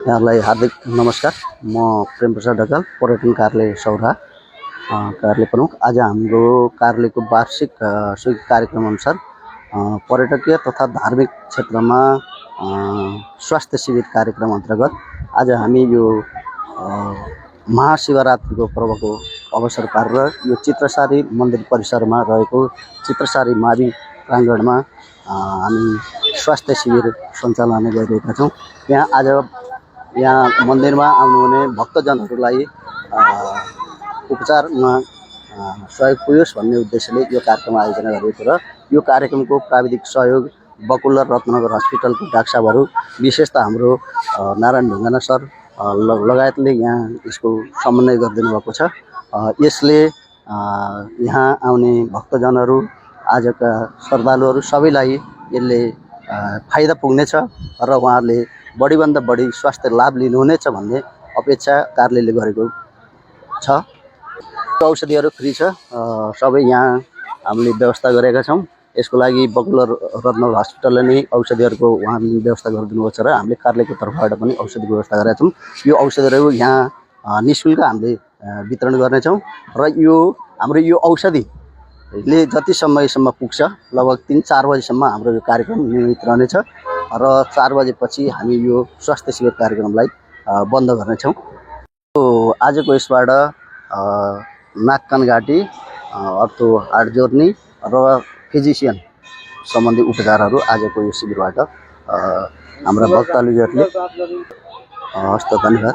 यहाँलाई हार्दिक नमस्कार। म प्रेम प्रसाद ढकाल, पर्यटन कार्यालय सौरा कार्यालय प्रमुख। आज हाम्रो कार्यालयको वार्षिक स्वीकृत कार्यक्रम अनुसार पर्यटकीय तथा धार्मिक क्षेत्रमा स्वास्थ्य शिविर कार्यक्रम अन्तर्गत आज हामी यो महाशिवरात्रिको पर्वको अवसर पारेर यो चित्रसारी मन्दिर परिसरमा रहेको चित्रसारी मावि प्राङ्गणमा हामी स्वास्थ्य शिविर सञ्चालन गरिरहेका छौँ। यहाँ मन्दिरमा आउनुहुने भक्तजनहरूलाई उपचारमा सहयोग पुग्योस् भन्ने उद्देश्यले यो कार्यक्रम आयोजना गरिएको र यो कार्यक्रमको प्राविधिक सहयोग बकुलर रत्नगर हस्पिटलको डाक्टर साहबहरू, विशेष त हाम्रो नारायण ढुङ्गाना सर लगायतले यहाँ यसको समन्वय गरिदिनु भएको छ। यसले यहाँ आउने भक्तजनहरू, आजका श्रद्धालुहरू सबैलाई यसले फाइदा पुग्नेछ र उहाँहरूले बढीभन्दा बढी स्वास्थ्य लाभ लिनुहुनेछ भन्ने अपेक्षा कार्यालयले गरेको छ। औषधिहरू फ्री छ, सबै यहाँ हामीले व्यवस्था गरेका छौँ। यसको लागि बकुलर रत्नगर हस्पिटलले नै औषधिहरूको उहाँले व्यवस्था गरिदिनु भएको छ र हामीले कार्यालयको तर्फबाट पनि औषधिको व्यवस्था गरेका छौँ। यो औषधिहरू यहाँ निःशुल्क हामीले वितरण गर्नेछौँ र यो हाम्रो यो औषधिले जति समयसम्म पुग्छ, लगभग 3-4 बजीसम्म हाम्रो यो कार्यक्रम नियमित रहनेछ र 4 बजेपछि हामी यो स्वास्थ्य शिविर कार्यक्रमलाई बन्द गर्नेछौँ। आजको यसबाट नाक कान घाँटी, अर्थो हाड जोर्नी र फिजिसियन सम्बन्धी उपचारहरू आजको यो शिविरबाट हाम्रा भक्तजनहरूले हस्त। धन्यवाद।